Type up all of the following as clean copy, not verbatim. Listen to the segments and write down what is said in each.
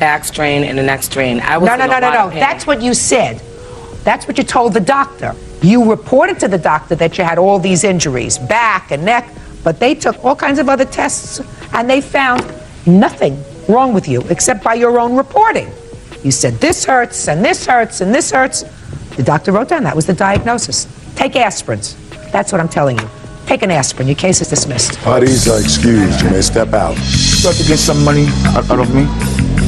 back strain and a neck strain. I was No. in a lot of pain. That's what you said. That's what you told the doctor. You reported to the doctor that you had all these injuries, back and neck, but they took all kinds of other tests and they found nothing wrong with you except by your own reporting. You said this hurts and this hurts and this hurts. The doctor wrote down that was the diagnosis. Take aspirins. That's what I'm telling you. Take an aspirin. Your case is dismissed. Parties are excused. You may step out. She tried to get some money out of me,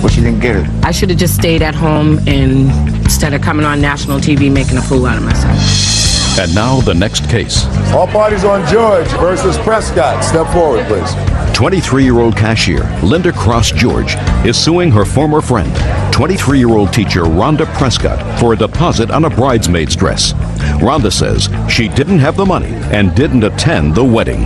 but she didn't get it. I should have just stayed at home and instead of coming on national TV making a fool out of myself. And now the next case. All parties on George versus Prescott. Step forward, please. 23-year-old cashier Linda Cross George is suing her former friend, 23-year-old teacher Rhonda Prescott, for a deposit on a bridesmaid's dress. Rhonda says she didn't have the money and didn't attend the wedding.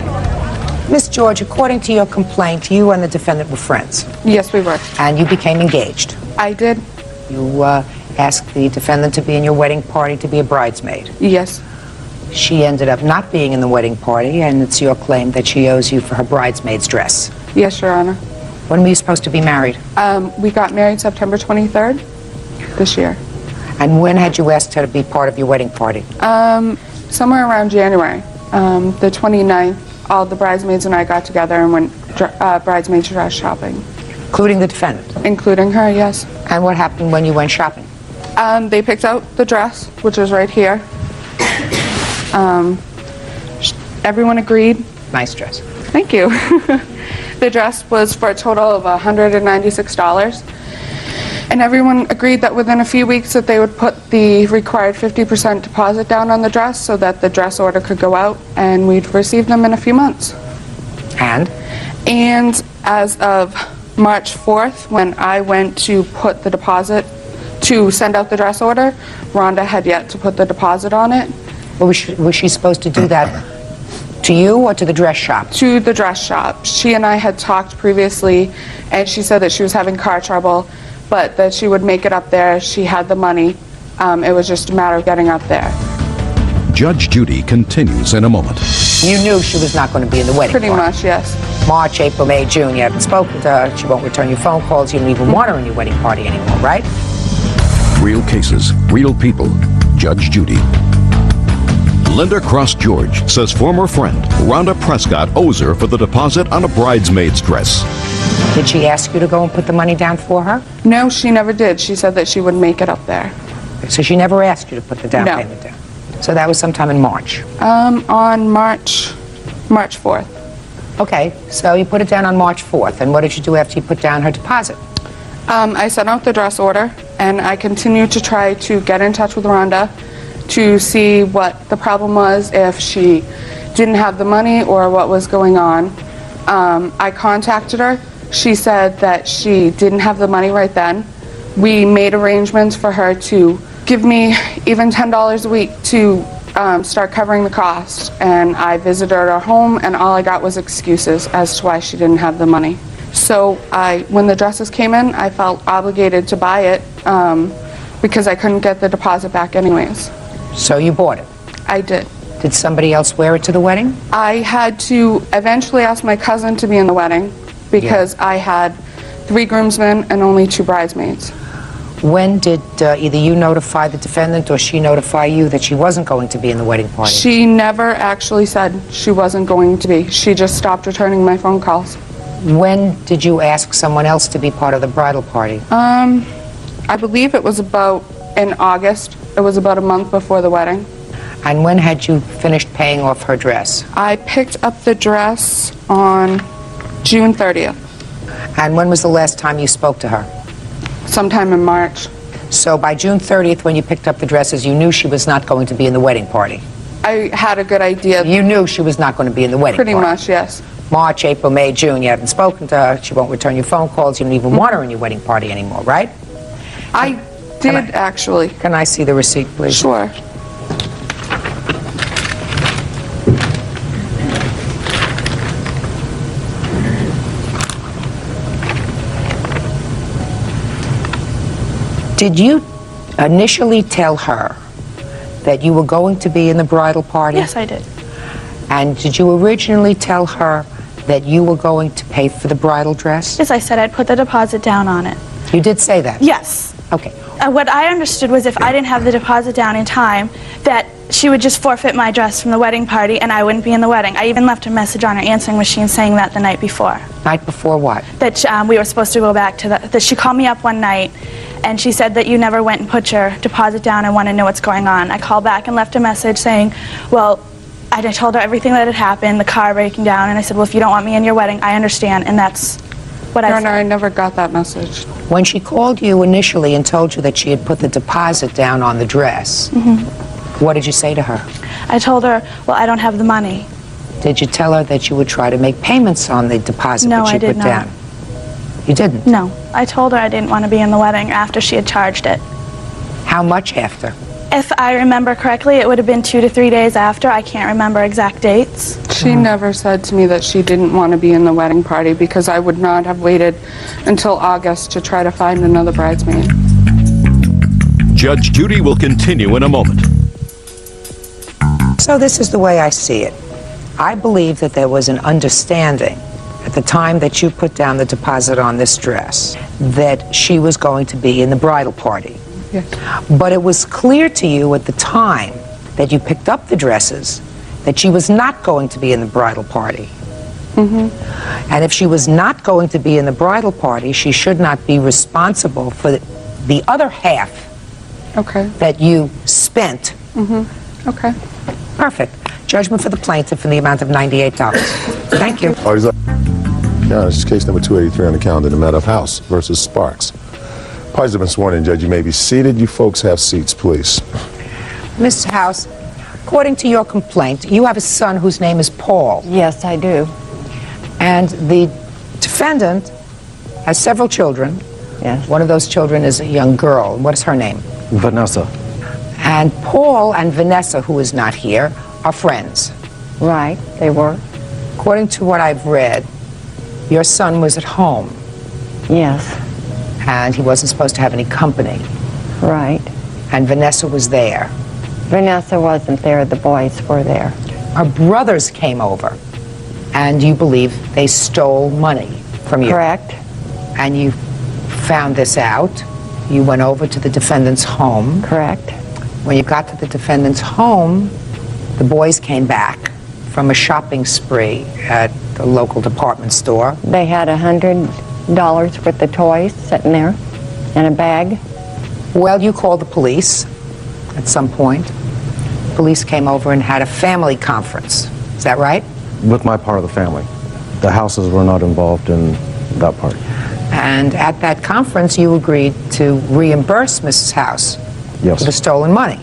Miss George, according to your complaint, you and the defendant were friends. Yes, we were. And you became engaged. I did. You asked the defendant to be in your wedding party to be a bridesmaid. Yes. She ended up not being in the wedding party, and it's your claim that she owes you for her bridesmaid's dress. Yes, Your Honor. When were you supposed to be married? We got married September 23rd this year. And when had you asked her to be part of your wedding party? Somewhere around January, the 29th, all the bridesmaids and I got together and went bridesmaid dress shopping. Including the defendant? Including her, yes. And what happened when you went shopping? They picked out the dress, which is right here. Everyone agreed. Nice dress. Thank you. The dress was for a total of $196. And everyone agreed that within a few weeks that they would put the required 50% deposit down on the dress so that the dress order could go out, and we'd receive them in a few months. And As of March 4th, when I went to put the deposit, to send out the dress order, Rhonda had yet to put the deposit on it. well, was she supposed to do that to you or to the dress shop? To the dress shop. She and I had talked previously, and she said that she was having car trouble, but that she would make it up there. She had the money. It was just a matter of getting up there. Judge Judy continues in a moment. You knew she was not going to be in the wedding Pretty party. much, yes. March, April, May, June. You haven't spoken to her. She won't return your phone calls. You don't even want her in your wedding party anymore, right? Real cases, real people. Judge Judy. Linda Cross George says former friend Rhonda Prescott owes her for the deposit on a bridesmaid's dress. Did she ask you to go and put the money down for her? No, she never did. She said that she would make it up there. So she never asked you to put the down No. payment down? So that was sometime in March? On March 4th. Okay, so you put it down on March 4th, and what did you do after you put down her deposit? I sent out the dress order, and I continued to try to get in touch with Rhonda to see what the problem was, if she didn't have the money or what was going on. I contacted her. She said that she didn't have the money right then. We made arrangements for her to give me even $10 a week to start covering the cost, and I visited her home, and all I got was excuses as to why she didn't have the money. So when the dresses came in, I felt obligated to buy it because I couldn't get the deposit back anyways. So you bought it? I did. Did somebody else wear it to the wedding? I had to eventually ask my cousin to be in the wedding because I had 3 groomsmen and only 2 bridesmaids. When did either you notify the defendant or she notify you that she wasn't going to be in the wedding party? She never actually said she wasn't going to be. She just stopped returning my phone calls. When did you ask someone else to be part of the bridal party? I believe it was about in August. It was about a month before the wedding. And when had you finished paying off her dress? I picked up the dress on June 30th. And when was the last time you spoke to her? Sometime in March. So by June 30th, when you picked up the dresses, you knew she was not going to be in the wedding party? I had a good idea. You knew she was not going to be in the wedding Pretty party? much, yes. March, April, May, June, you haven't spoken to her. She won't return your phone calls. You don't even want her in your wedding party anymore, right? I did, actually. Can I see the receipt, please? Sure. Did you initially tell her that you were going to be in the bridal party? Yes, I did. And did you originally tell her that you were going to pay for the bridal dress? Yes, I said I'd put the deposit down on it. You did say that? Yes. Okay. What I understood was if I didn't have the deposit down in time, that she would just forfeit my dress from the wedding party and I wouldn't be in the wedding. I even left a message on her answering machine saying that the night before. Night before what? That we were supposed to go back to that she called me up one night and she said that you never went and put your deposit down and want to know what's going on. I called back and left a message saying, well, I told her everything that had happened, the car breaking down, and I said, well, if you don't want me in your wedding, I understand, and that's what I said. I never got that message. When she called you initially and told you that she had put the deposit down on the dress, what did you say to her? I told her, well, I don't have the money. Did you tell her that you would try to make payments on the deposit No, that she I did put not. down? You didn't? No. I told her I didn't want to be in the wedding after she had charged it. How much after? If I remember correctly, it would have been 2 to 3 days after. I can't remember exact dates. She never said to me that she didn't want to be in the wedding party because I would not have waited until August to try to find another bridesmaid. Judge Judy will continue in a moment. So this is the way I see it. I believe that there was an understanding at the time that you put down the deposit on this dress that she was going to be in the bridal party. Yes. But it was clear to you at the time that you picked up the dresses that she was not going to be in the bridal party. And if she was not going to be in the bridal party, she should not be responsible for the other half that you spent. Okay. Perfect. Judgment for the plaintiff in the amount of $98. Thank you. Yeah, this is case number 283 on the calendar, the matter of House versus Sparks. Parties have been sworn in, Judge. You may be seated. You folks have seats, please. Ms. House, according to your complaint, you have a son whose name is Paul. Yes, I do. And the defendant has several children. Yes. One of those children is a young girl. What is her name? Vanessa. And Paul and Vanessa, who is not here, are friends. Right, they were. According to what I've read, your son was at home Yes, and he wasn't supposed to have any company. right. And Vanessa was there. Vanessa wasn't there, the boys were there. Her brothers came over and you believe they stole money from you. Correct? And you found this out. You went over to the defendant's home. Correct. When you got to the defendant's home, the boys came back from a shopping spree at the local department store. They had $100 worth of toys sitting there in a bag. Well, you called the police at some point. Police came over and had a family conference. Is that right? With my part of the family. The houses were not involved in that part. And at that conference, you agreed to reimburse Mrs. House Yes. for the stolen money.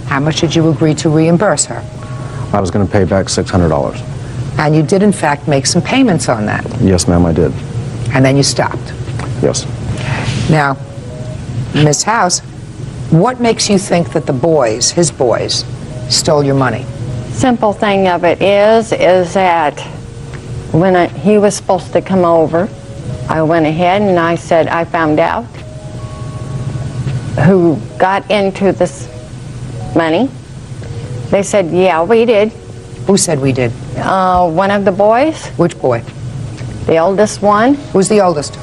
How much did you agree to reimburse her? I was going to pay back $600. And you did, in fact, make some payments on that. Yes, ma'am, I did. And then you stopped. Yes. Now, Miss House, what makes you think that the boys, his boys, stole your money? Simple thing of it is that when he was supposed to come over, I went ahead and I said, I found out who got into this money. They said, yeah, we did. Who said we did? One of the boys, Which boy? the oldest one, Who's the oldest?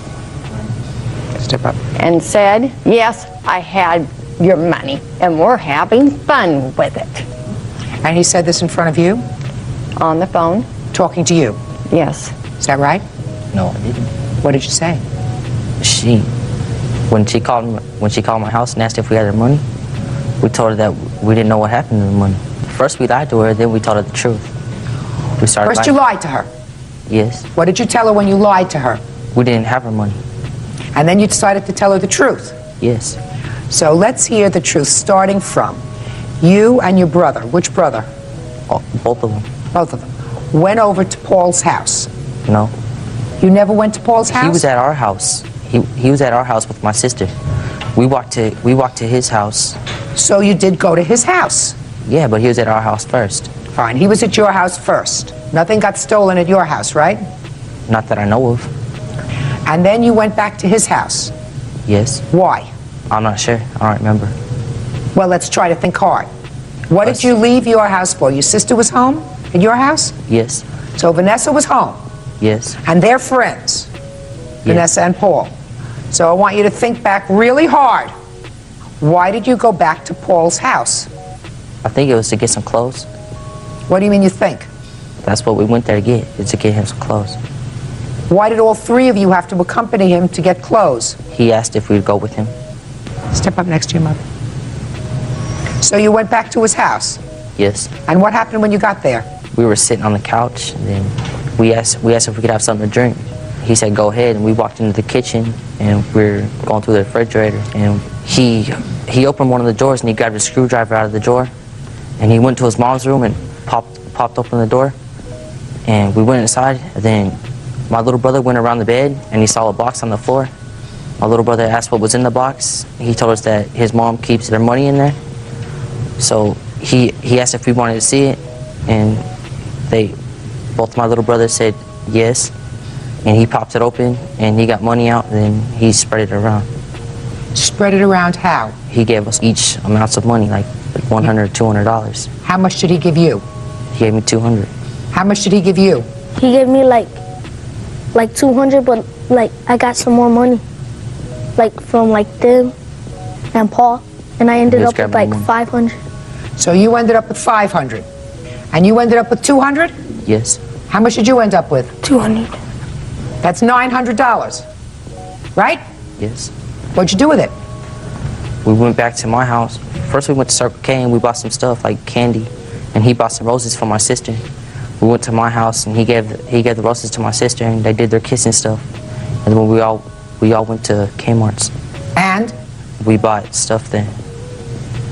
Step up. and said, yes, I had your money, and we're having fun with it. And he said this in front of you, On the phone, talking to you. yes. Is that right? No, I didn't. What did you say? When she called my house and asked if we had her money, we told her that we didn't know what happened to the money. First we lied to her, then we told her the truth. We started First you lied to her. Yes. What did you tell her when you lied to her? We didn't have her money. And then you decided to tell her the truth. Yes. So let's hear the truth starting from you and your brother. Which brother? Both of them. Both of them. Went over to Paul's house. No. You never went to Paul's house? He was at our house. He was at our house with my sister. We walked to his house. So you did go to his house? Yeah, but he was at our house first. Fine. He was at your house first. Nothing got stolen at your house, right? Not that I know of. And then you went back to his house. Yes. Why? I'm not sure. I don't remember. Well, let's try to think hard. What did you leave your house for? Your sister was home at your house? Yes. So Vanessa was home. Yes. And they're friends, Vanessa and Paul. So I want you to think back really hard. Why did you go back to Paul's house? I think it was to get some clothes. What do you mean you think? That's what we went there to get, is to get him some clothes. Why did all three of you have to accompany him to get clothes? He asked if we'd go with him. Step up next to your mother. So you went back to his house? Yes. And what happened when you got there? We were sitting on the couch, and then we asked if we could have something to drink. He said, go ahead, and we walked into the kitchen, and we were going through the refrigerator, and he opened one of the doors, and he grabbed a screwdriver out of the drawer, and he went to his mom's room and popped open the door, and we went inside, and then my little brother went around the bed, and he saw a box on the floor. My little brother asked what was in the box. He told us that his mom keeps their money in there, so he asked if we wanted to see it, and both my little brothers said yes. And he popped it open, and he got money out, and then he spread it around. Spread it around how? He gave us each amounts of money, like $100, $200. How much did he give you? He gave me $200. How much did he give you? He gave me like 200, but like I got some more money, like from like them and Paul, and I ended up with like 500. So you ended up with 500, and you ended up with 200? Yes. How much did you end up with? 200. That's $900, right? Yes. What'd you do with it? We went back to my house. First we went to Circle K and we bought some stuff like candy, and he bought some roses for my sister. We went to my house and he gave the roses to my sister, and they did their kissing stuff. And then we all went to Kmart's. And? We bought stuff there.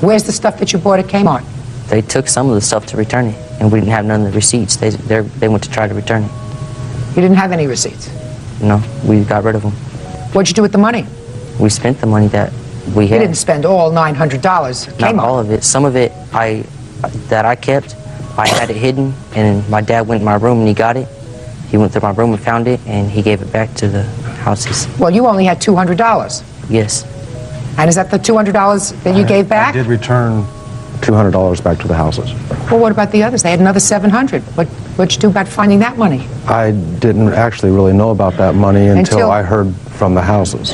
Where's the stuff that you bought at Kmart? They took some of the stuff to return it, and we didn't have none of the receipts. They went to try to return it. You didn't have any receipts? No, we got rid of them. What'd you do with the money? We spent the money that we had. You didn't spend all $900 at Kmart. Not all of it. Some of it that I kept, I had it hidden, and my dad went in my room and he got it. He went through my room and found it, and he gave it back to the houses. Well, you only had $200. Yes. And is that the $200 that you gave back? I did return $200 back to the houses. Well, what about the others? They had another $700. What'd you do about finding that money? I didn't actually really know about that money until I heard from the houses.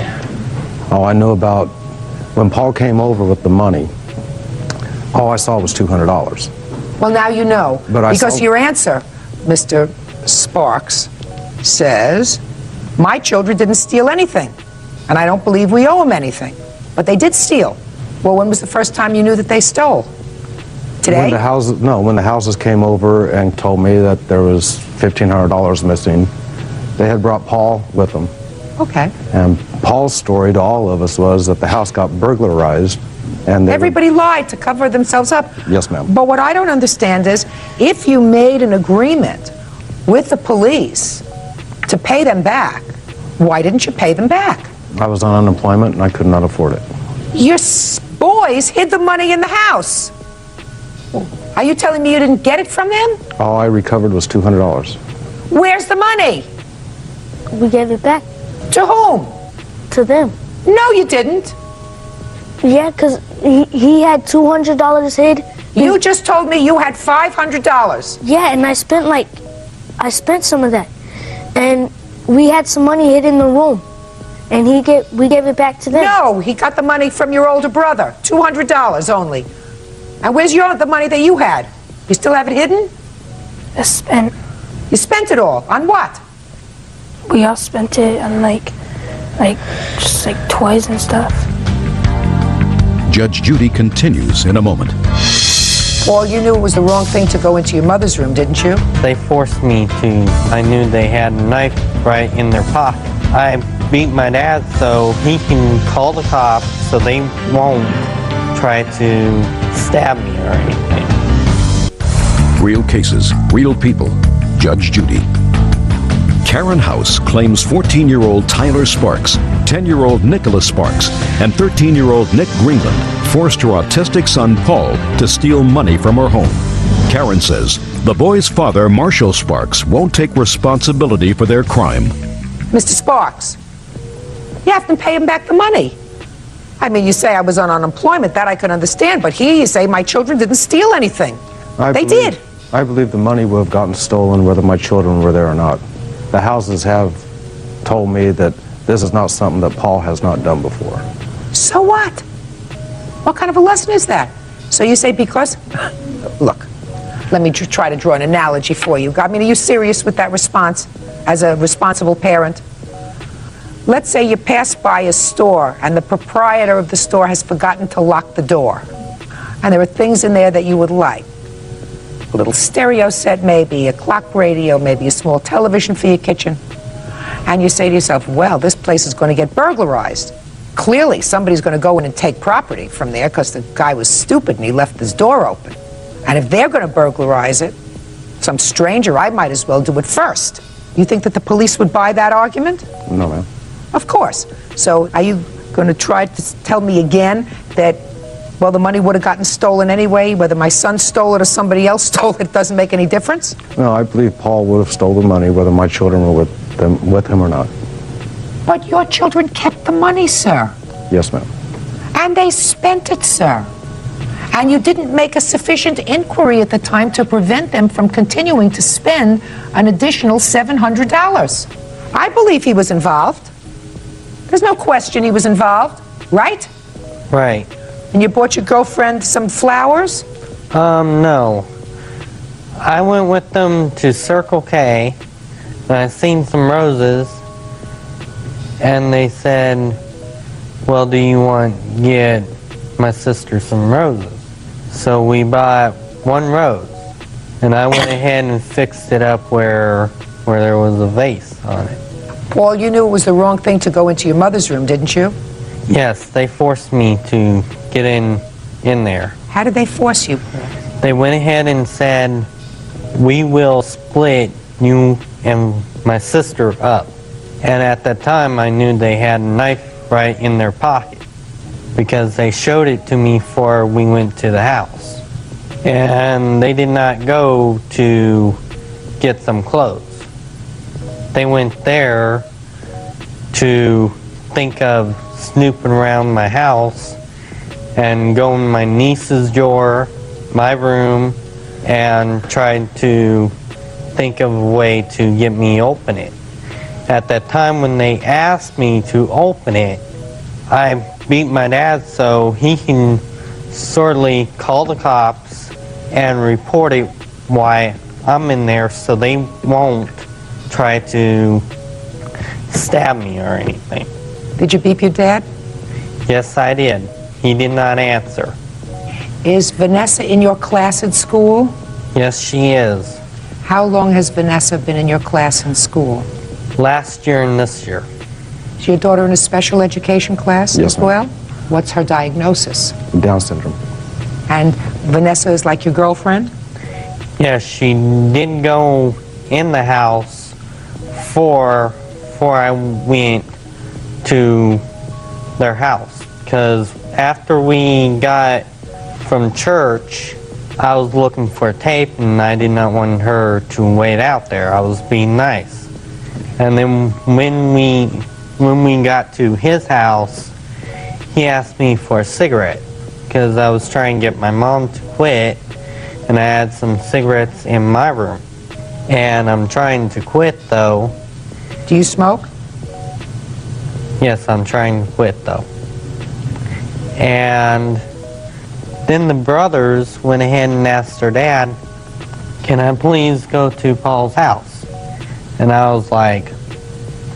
All I knew about, when Paul came over with the money, all I saw was $200. Well, now you know. Because your answer, Mr. Sparks, says, my children didn't steal anything, and I don't believe we owe them anything. But they did steal. Well, when was the first time you knew that they stole? Today? When the houses came over and told me that there was $1,500 missing, they had brought Paul with them. Okay. And Paul's story to all of us was that the house got burglarized, and everybody lied to cover themselves up. Yes, ma'am. But what I don't understand is, if you made an agreement with the police to pay them back, why didn't you pay them back? I was on unemployment and I could not afford it. Your boys hid the money in the house. Are you telling me you didn't get it from them? All I recovered was $200. Where's the money? We gave it back. To whom? To them. No, you didn't. Yeah, because he had $200 hid. You just told me you had $500. Yeah, and I spent some of that. And we had some money hid in the room. And we gave it back to them. No, he got the money from your older brother. $200 only. And where's the money that you had? You still have it hidden? I spent. You spent it all. On what? We all spent it on just toys and stuff. Judge Judy continues in a moment. Paul, you knew it was the wrong thing to go into your mother's room, didn't you? They forced me to. I knew they had a knife right in their pocket. I beat my dad so he can call the cops so they won't try to stab me or anything. Real cases, real people. Judge Judy. Karen House claims 14-year-old Tyler Sparks, 10-year-old Nicholas Sparks, and 13-year-old Nick Greenland forced her autistic son Paul to steal money from her home. Karen says the boy's father, Marshall Sparks, won't take responsibility for their crime. Mr. Sparks, you have to pay him back the money. I mean, you say I was on unemployment, that I could understand, but here you say my children didn't steal anything. They did. I believe the money would have gotten stolen whether my children were there or not. The houses have told me that this is not something that Paul has not done before. So what? What kind of a lesson is that? So you say because, look, let me try to draw an analogy for you. I mean, are you serious with that response as a responsible parent? Let's say you pass by a store and the proprietor of the store has forgotten to lock the door. And there are things in there that you would like. A little stereo set maybe, a clock radio, maybe a small television for your kitchen. And you say to yourself, well, this place is going to get burglarized. Clearly, somebody's going to go in and take property from there because the guy was stupid and he left his door open. And if they're going to burglarize it, some stranger, I might as well do it first. You think that the police would buy that argument? No, ma'am. Of course. So are you going to try to tell me again that, well, the money would have gotten stolen anyway, whether my son stole it or somebody else stole it, doesn't make any difference? No, I believe Paul would have stolen the money whether my children were with him or not. But your children kept the money, sir. Yes, ma'am. And they spent it, sir. And you didn't make a sufficient inquiry at the time to prevent them from continuing to spend an additional $700. I believe he was involved. There's no question he was involved, right? Right. And you bought your girlfriend some flowers? No. I went with them to Circle K, and I seen some roses, and they said, well, do you want to get my sister some roses? So we bought one rose, and I went ahead and fixed it up where there was a vase on it. Paul, you knew it was the wrong thing to go into your mother's room, didn't you? Yes, they forced me to get in there. How did they force you, Paul? They went ahead and said, we will split you and my sister up. And at that time, I knew they had a knife right in their pocket because they showed it to me before we went to the house. And they did not go to get some clothes. They went there to think of snooping around my house and go in my niece's drawer, my room, and tried to think of a way to get me open it. At that time when they asked me to open it, I beat my dad so he can sorely call the cops and report it why I'm in there so they won't try to stab me or anything. Did you beep your dad? Yes, I did. He did not answer. Is Vanessa in your class at school? Yes, she is. How long has Vanessa been in your class in school? Last year and this year. Is your daughter in a special education class Yes, as well? What's her diagnosis? Down syndrome. And Vanessa is like your girlfriend? Yes, she did go in the house before I went to their house. Because after we got from church, I was looking for tape and I did not want her to wait out there. I was being nice. And then when we got to his house, he asked me for a cigarette because I was trying to get my mom to quit, and I had some cigarettes in my room. And I'm trying to quit though. Do you smoke? Yes, I'm trying to quit though. And then the brothers went ahead and asked their dad, can I please go to Paul's house? And I was like,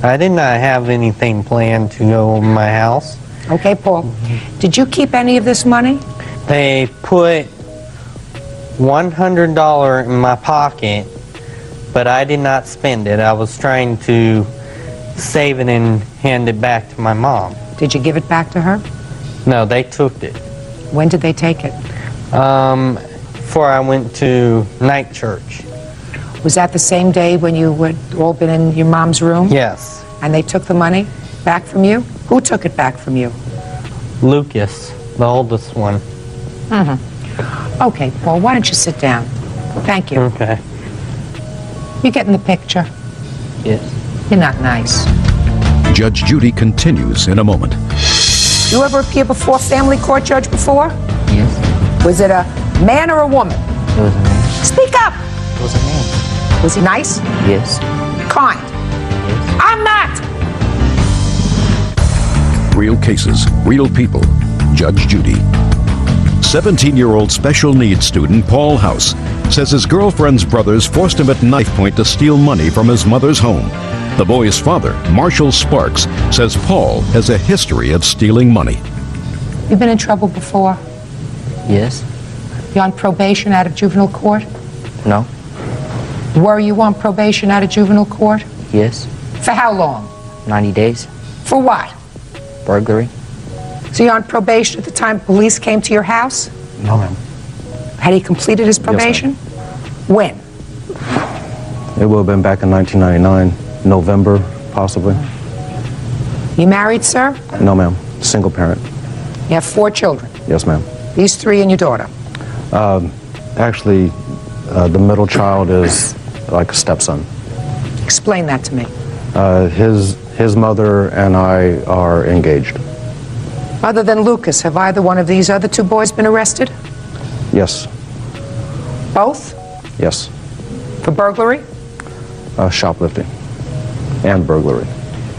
I did not have anything planned to go to my house. Okay, Paul. Did you keep any of this money? They put $100 in my pocket, but I did not spend it. I was trying to save it and hand it back to my mom. Did you give it back to her? No, they took it. When did they take it? Before I went to night church. Was that the same day when you would all been in your mom's room? Yes. And they took the money back from you? Who took it back from you? Lucas, the oldest one. Mm-hmm. Okay, Paul, why don't you sit down? Thank you. Okay. You getting the picture? Yes. You're not nice. Judge Judy continues in a moment. You ever appear before family court, Judge, before? Yes. Was it a man or a woman? It was a man. Speak up! It was a man. Was he nice? Yes. Kind? Yes. I'm not! real cases, real people. Judge Judy. 17-year-old special needs student Paul House says his girlfriend's brothers forced him at knife point to steal money from his mother's home. The boy's father, Marshall Sparks, says Paul has a history of stealing money. You've been in trouble before? Yes. You on probation out of juvenile court? No. Were you on probation out of juvenile court? Yes. For how long? 90 days. For what? Burglary. So you're on probation at the time police came to your house? No, ma'am. Had he completed his probation? When? It would have been back in 1999, November, possibly. You married, sir? No, ma'am. Single parent. You have 4 children? Yes, ma'am. These 3 and your daughter? Actually, the middle child is like a stepson. Explain that to me. His mother and I are engaged. Other than Lucas, have either one of these other 2 boys been arrested? Yes. Both? Yes. For burglary? Shoplifting and burglary.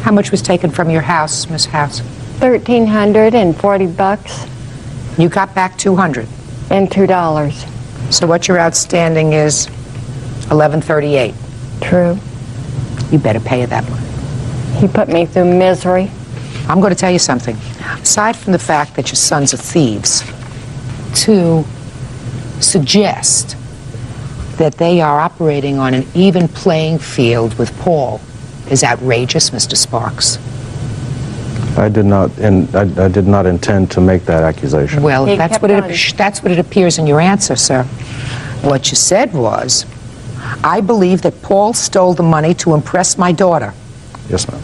How much was taken from your house, Miss House? $1,340 You got back 200. and $2. So what your outstanding is $1138. True. You better pay that money. He put me through misery. I'm going to tell you something. Aside from the fact that your sons are thieves, to suggest that they are operating on an even playing field with Paul is outrageous, Mr. Sparks. I did not intend to make that accusation. Well, He that's kept what on. that's what it appears in your answer, sir. What you said was, I believe that Paul stole the money to impress my daughter. Yes, ma'am.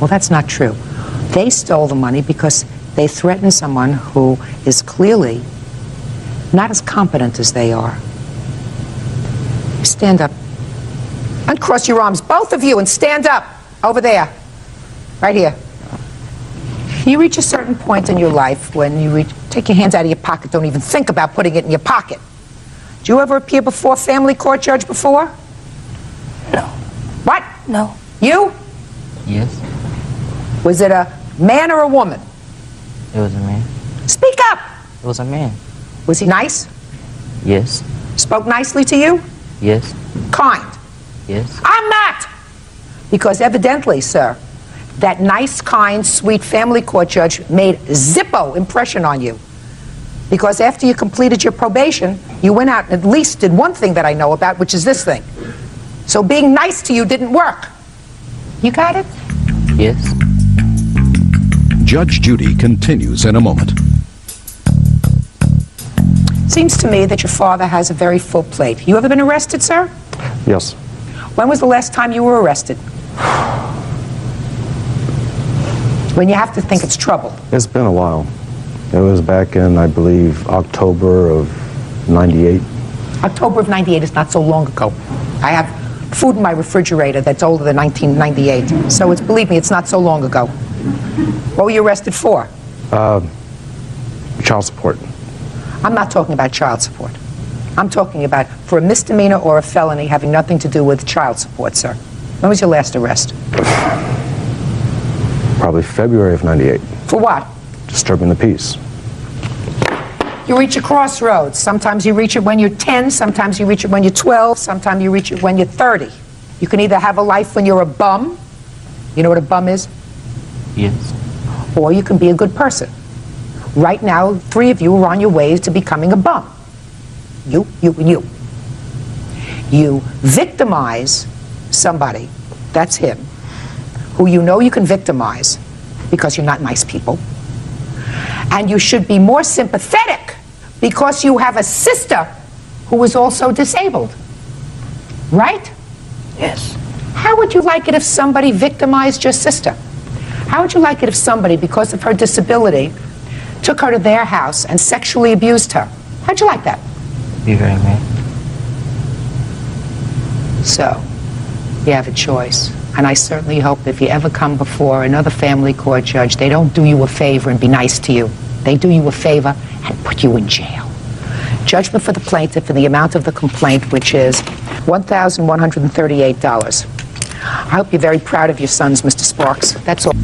Well, that's not true. They stole the money because they threatened someone who is clearly not as competent as they are. Stand up. Uncross your arms, both of you, and stand up. Over there. Right here. You reach a certain point in your life when you take your hands out of your pocket, don't even think about putting it in your pocket. Did you ever appear before family court judge before? No. What? No. You? Yes. Was it a man or a woman? It was a man. Speak up! It was a man. Was he nice? Yes. Spoke nicely to you? Yes. Kind? Yes. I'm not! Because evidently, sir, that nice, kind, sweet family court judge made zippo impression on you. Because after you completed your probation, you went out and at least did one thing that I know about, which is this thing. So being nice to you didn't work. You got it? Yes. Judge Judy continues in a moment. Seems to me that your father has a very full plate. You ever been arrested, sir? Yes. When was the last time you were arrested? When you have to think it's trouble. It's been a while. It was back in, I believe, October of '98. October of '98 is not so long ago. I have food in my refrigerator that's older than 1998. So it's, believe me, it's not so long ago. What were you arrested for? Child support. I'm not talking about child support. I'm talking about for a misdemeanor or a felony having nothing to do with child support, sir. When was your last arrest? Probably February of '98. For what? Disturbing the peace. You reach a crossroads. Sometimes you reach it when you're 10, sometimes you reach it when you're 12, sometimes you reach it when you're 30. You can either have a life when you're a bum. You know what a bum is? Yes. Or you can be a good person. Right now, 3 of you are on your way to becoming a bum. You, and you. You victimize somebody, that's him, who you know you can victimize because you're not nice people. And you should be more sympathetic because you have a sister who is also disabled. Right? Yes. How would you like it if somebody victimized your sister? How would you like it if somebody, because of her disability, took her to their house and sexually abused her? How'd you like that? Be very mad. So, you have a choice. And I certainly hope if you ever come before another family court judge, they don't do you a favor and be nice to you. They do you a favor and put you in jail. Judgment for the plaintiff in the amount of the complaint, which is $1,138. I hope you're very proud of your sons, Mr. Sparks. That's all.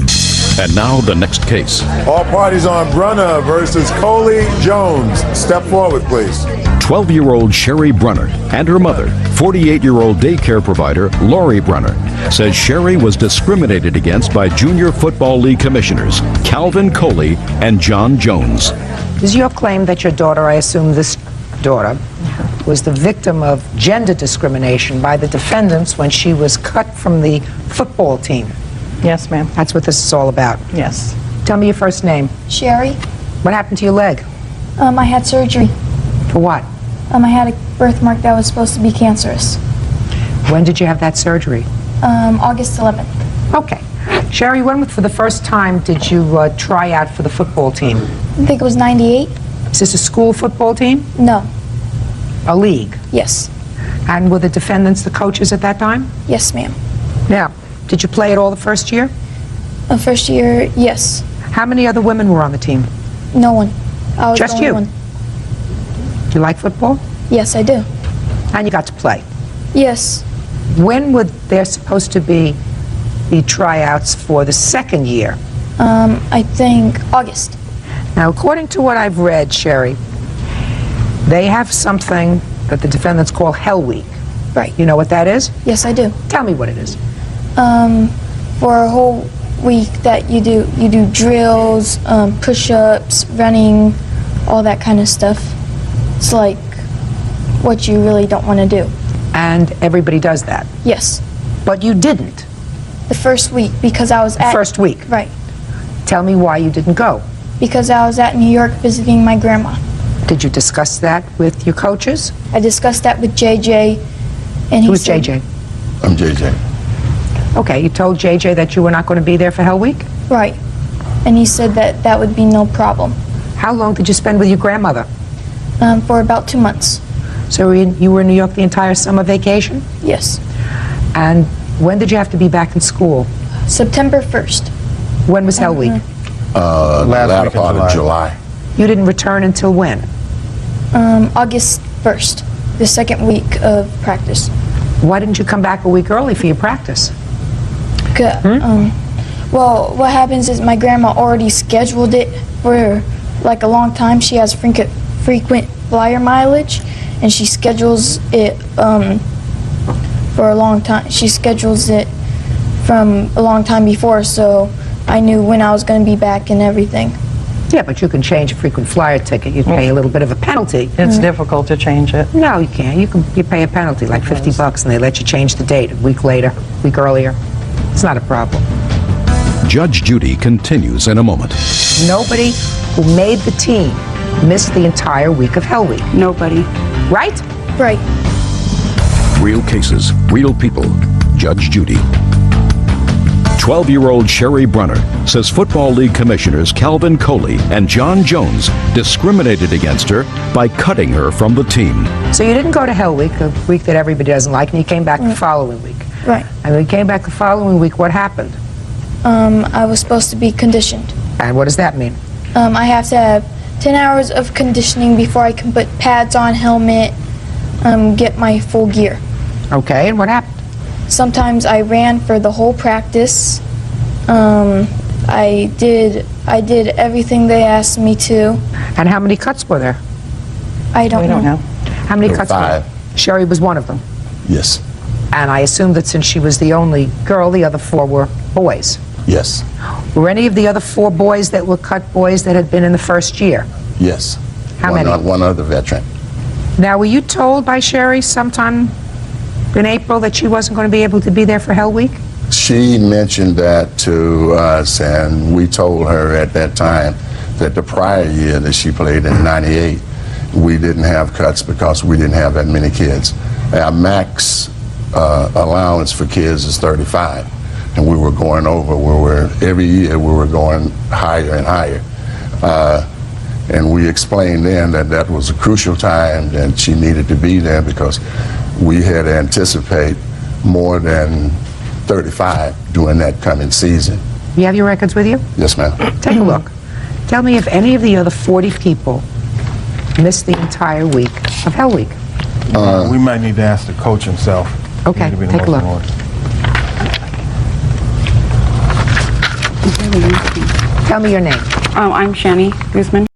And now the next case. All parties on Brunner versus Coley Jones. Step forward, please. 12-year-old Sherry Brunner and her mother, 48-year-old daycare provider Lori Brunner, says Sherry was discriminated against by Junior Football League commissioners Calvin Coley and John Jones. Is your claim that your daughter, I assume this daughter, was the victim of gender discrimination by the defendants when she was cut from the football team? Yes, ma'am. That's what this is all about. Yes. Tell me your first name. Sherry. What happened to your leg? I had surgery. For what? I had a birthmark that was supposed to be cancerous. When did you have that surgery? August 11th. Okay. Sherry, when for the first time did you try out for the football team? I think it was 98. Is this a school football team? No. A league? Yes. And were the defendants the coaches at that time? Yes, ma'am. Now, did you play at all the first year? The first year, yes. How many other women were on the team? No one. I was Just the only you? one. Do you like football? Yes, I do. And you got to play? Yes. When were there supposed to be the tryouts for the second year? I think August. Now, according to what I've read, Sherry, they have something that the defendants call Hell Week. Right. You know what that is? Yes, I do. Tell me what it is. For a whole week that you do drills, push-ups, running, all that kind of stuff. It's like what you really don't want to do. And everybody does that? Yes. But you didn't? The first week, because I was The first week? Right. Tell me why you didn't go. Because I was at New York visiting my grandma. Did you discuss that with your coaches? I discussed that with JJ, and he Who's said... JJ? I'm JJ. Okay, you told JJ that you were not going to be there for Hell Week? Right. And he said that that would be no problem. How long did you spend with your grandmother? For about 2 months. So you were in New York the entire summer vacation? Yes. And when did you have to be back in school? September 1st. When was Hell Week? Latter part of July. You didn't return until when? August 1st, the second week of practice. Why didn't you come back a week early for your practice? Well, what happens is my grandma already scheduled it for like a long time. She has frequent flyer mileage, and she schedules it for a long time. She schedules it from a long time before, so I knew when I was going to be back and everything. Yeah, but you can change a frequent flyer ticket. You'd pay a little bit of a penalty. It's difficult to change it. No, you can't. You pay a penalty, like $50, and they let you change the date a week later, a week earlier. It's not a problem. Judge Judy continues in a moment. Nobody who made the team missed the entire week of Hell Week. Nobody. Right? Right. Real cases, real people. Judge Judy. 12-year-old Sherry Brunner says Football League commissioners Calvin Coley and John Jones discriminated against her by cutting her from the team. So you didn't go to Hell Week, a week that everybody doesn't like, and you came back the following week. Right. And when you came back the following week, what happened? I was supposed to be conditioned. And what does that mean? I have to have 10 hours of conditioning before I can put pads on, helmet, get my full gear. Okay, and what happened? Sometimes I ran for the whole practice. I did everything they asked me to. And how many cuts were there? I don't know. How many There were cuts 5. were there? Sherry was one of them. Yes. And I assume that since she was the only girl, the other 4 were boys. Yes. Were any of the other 4 boys that were cut boys that had been in the first year? Yes. How many? One other veteran. Now, were you told by Sherry sometime in April that she wasn't going to be able to be there for Hell Week? She mentioned that to us, and we told her at that time that the prior year that she played in '98, we didn't have cuts because we didn't have that many kids. Our max allowance for kids is 35, and we were going over. Every year we were going higher and higher. And we explained then that that was a crucial time that she needed to be there because we had to anticipate more than 35 during that coming season. You have your records with you? Yes, ma'am. Take a look. Tell me if any of the other 40 people missed the entire week of Hell Week. We might need to ask the coach himself. Okay, He would be the take a most look. important. Tell me your name. I'm Shani Guzman.